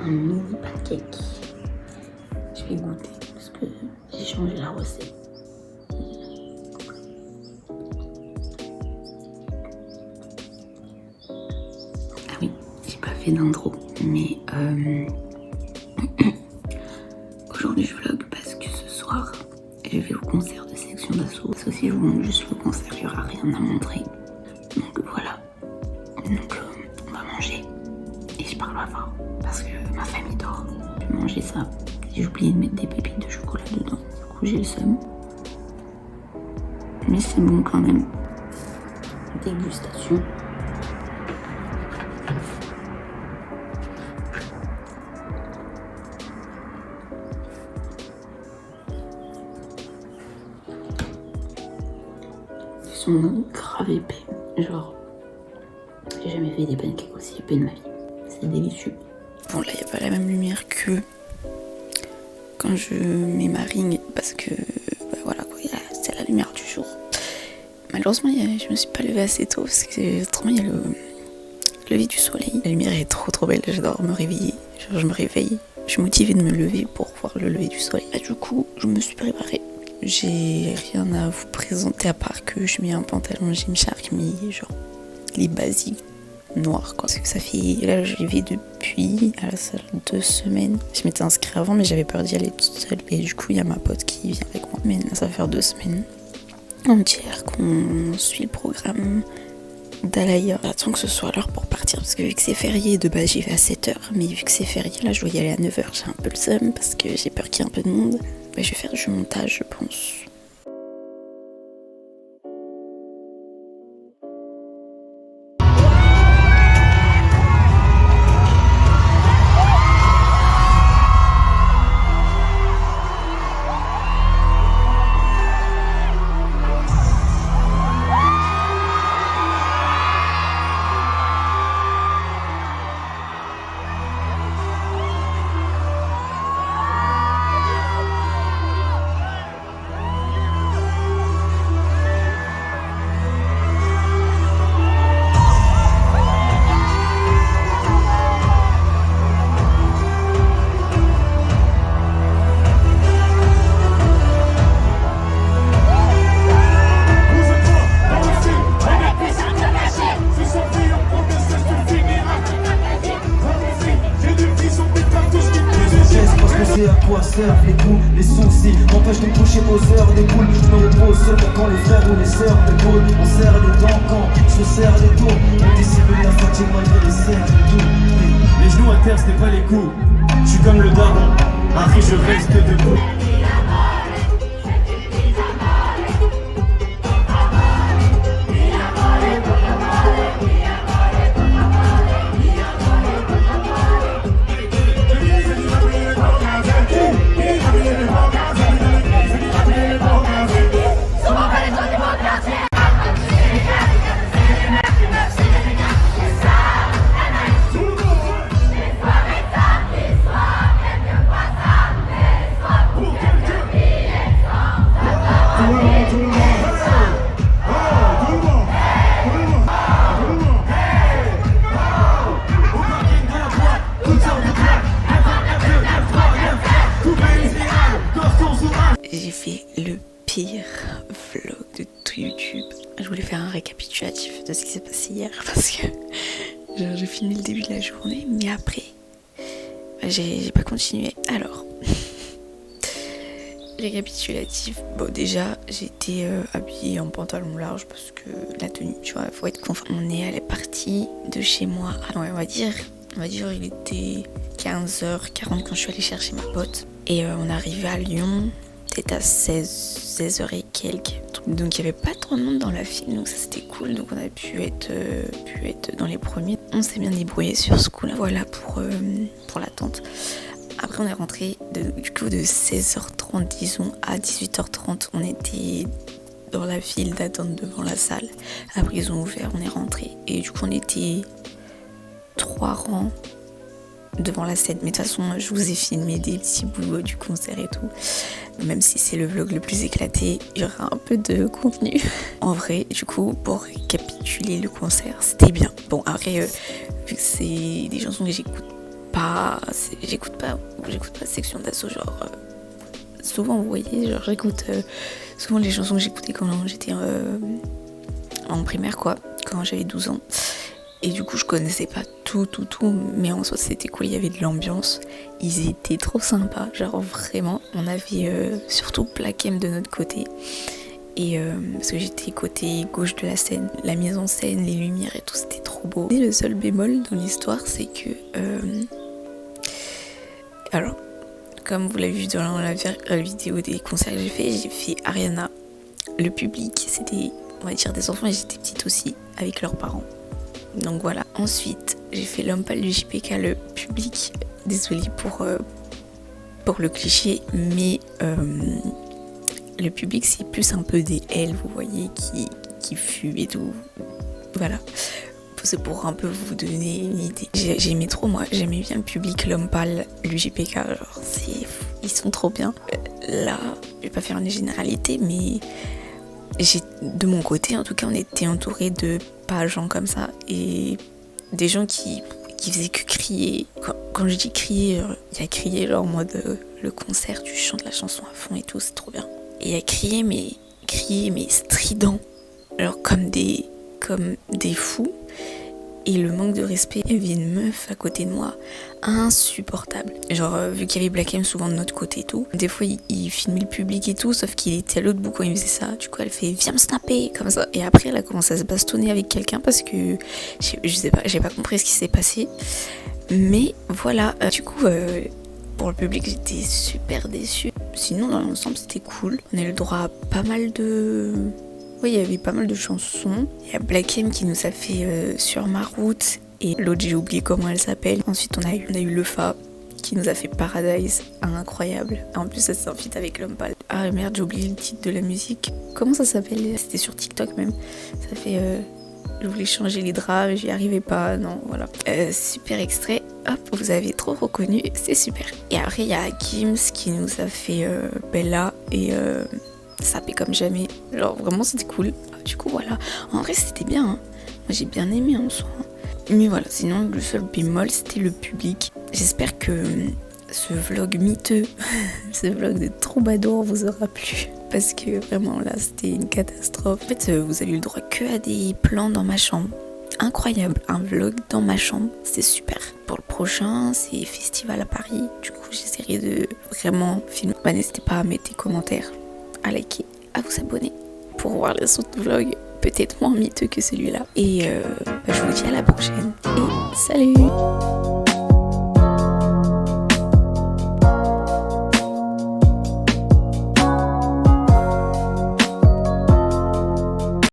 un mini pancake. Je vais goûter parce que j'ai changé la recette. Ah oui, j'ai pas fait d'intro, mais aujourd'hui je vlog parce que ce soir je vais au concert de Section d'Assaut. Si je vous montre juste le concert, il n'y aura rien à montrer. Donc voilà. Donc on va manger. Et je parle pas fort parce que ma famille dort. Je vais manger ça. J'ai oublié de mettre des pépites de chocolat dedans. Du coup j'ai le seum. Mais c'est bon quand même. Dégustation. Ils sont grave épais. Genre, j'ai jamais fait des pancakes aussi épais de ma vie. C'est délicieux. Bon là, il n'y a pas la même lumière que quand je mets ma ring parce que voilà quoi, c'est la lumière du jour. Malheureusement, je me suis pas levée assez tôt parce que autrement il y a le lever du soleil. La lumière est trop belle, j'adore me réveiller. Genre, je me réveille, je suis motivée de me lever pour voir le lever du soleil. Et du coup, je me suis préparée. J'ai rien à vous présenter à part que je mets un pantalon Gymshark, mais genre les basiques noirs quoi. Parce que ça fait, là j'y vais depuis à la salle 2 semaines. Je m'étais inscrite avant mais j'avais peur d'y aller toute seule. Et du coup il y a ma pote qui vient avec moi. Mais là, ça va faire 2 semaines entières qu'on suit le programme d'Alaïa. J'attends que ce soit l'heure pour partir parce que vu que c'est férié, de base j'y vais à 7h. Mais vu que c'est férié, là je dois y aller à 9h. J'ai un peu le seum parce que j'ai peur qu'il y ait un peu de monde. Je vais faire du montage, je pense. À quoi servent les coups, les soucis m'empêchent de me coucher aux heures des poules. Je me repose seulement quand les frères ou les sœurs me coulent. On serre les dents quand se serre les tours. On dissimule la fatigue malgré les serres et tout. Les genoux à terre ce n'est pas les coups. Je suis comme le daron, Harry je reste debout. J'ai fait le pire vlog de tout YouTube. Je voulais faire un récapitulatif de ce qui s'est passé hier parce que genre, j'ai filmé le début de la journée, mais après, j'ai pas continué. Alors, récapitulatif. Bon, déjà, j'étais habillée en pantalon large parce que la tenue, tu vois, faut être conforme. On est allé parti de chez moi. Ouais, on va dire, il était 15h40 quand je suis allée chercher ma pote. Et on est arrivé à Lyon. C'était à 16h et quelques. Donc il n'y avait pas trop de monde dans la file, donc ça c'était cool. Donc on a pu être dans les premiers. On s'est bien débrouillé sur ce coup-là. Voilà pour l'attente. Après on est rentré du coup de 16h30 disons à 18h30. On était dans la file d'attente devant la salle. Après ils ont ouvert, on est rentré. Et du coup on était 3 rangs devant la scène. Mais de toute façon, je vous ai filmé des petits bouts du concert et tout. Même si c'est le vlog le plus éclaté, il y aura un peu de contenu. En vrai, du coup, pour récapituler le concert, c'était bien. Bon, après, vu que c'est des chansons que j'écoute j'écoute pas Section d'Assaut, genre souvent vous voyez, genre j'écoute souvent les chansons que j'écoutais quand j'étais en primaire quoi, quand j'avais 12 ans. Et du coup je connaissais pas tout, mais en soi c'était cool, il y avait de l'ambiance, ils étaient trop sympas, genre vraiment, on avait surtout Black M de notre côté. Et parce que j'étais côté gauche de la scène, la mise en scène, les lumières et tout, c'était trop beau. Et le seul bémol dans l'histoire, c'est que... alors, comme vous l'avez vu dans la vidéo des concerts que j'ai fait Ariana. Le public, c'était, on va dire, des enfants, et j'étais petite aussi, avec leurs parents. Donc voilà. Ensuite, j'ai fait L'Homme Pâle du JPK, le public. Désolée pour le cliché, mais... le public, c'est plus un peu des L, vous voyez, qui fument et tout. Voilà. C'est pour un peu vous donner une idée. J'aimais trop, moi. J'aimais bien le public, L'Homme Pâle, l'UJPK. Genre, ils sont trop bien. Là, je vais pas faire une généralité, mais de mon côté, en tout cas, on était entourés de pas gens comme ça. Et des gens qui faisaient que crier. Quand je dis crier, il y a crier, genre en mode le concert, tu chantes la chanson à fond et tout, c'est trop bien. Et il y a crié mais strident, genre comme des fous. Et le manque de respect, il y avait une meuf à côté de moi, insupportable. Genre, vu qu'il y avait Black M souvent de notre côté et tout, des fois il filmait le public et tout, sauf qu'il était à l'autre bout quand il faisait ça. Du coup, elle fait viens me snapper, comme ça. Et après, elle a commencé à se bastonner avec quelqu'un parce que je sais pas, j'ai pas compris ce qui s'est passé. Mais voilà, du coup, pour le public, j'étais super déçue. Sinon, dans l'ensemble, c'était cool. On a eu le droit à pas mal de... Oui, il y avait pas mal de chansons. Il y a Black M qui nous a fait Sur ma route. Et l'autre, j'ai oublié comment elle s'appelle. Ensuite, on a eu Le Fa qui nous a fait Paradise. Incroyable. En plus, ça c'est un feat avec L'Homme Pâle. Ah merde, j'ai oublié le titre de la musique. Comment ça s'appelle ? C'était sur TikTok même. Ça fait... je voulais changer les draps, mais j'y arrivais pas. Non, voilà. Super extrait. Hop, vous avez trop reconnu. C'est super. Et après, il y a Gims qui nous a fait Bella et... sapé comme jamais, genre vraiment c'était cool. Du coup voilà, en vrai c'était bien, hein. Moi j'ai bien aimé en soi, mais voilà, sinon le seul bémol c'était le public. J'espère que ce vlog miteux, ce vlog de troubadour vous aura plu, parce que vraiment là c'était une catastrophe. En fait vous avez eu le droit que à des plans dans ma chambre. Incroyable, un vlog dans ma chambre, c'est super. Pour le prochain, c'est festival à Paris, du coup j'essaierai de vraiment filmer. N'hésitez pas à mettre des commentaires, à liker, à vous abonner pour voir les autres vlogs peut-être moins miteux que celui-là. Et je vous dis à la prochaine et salut!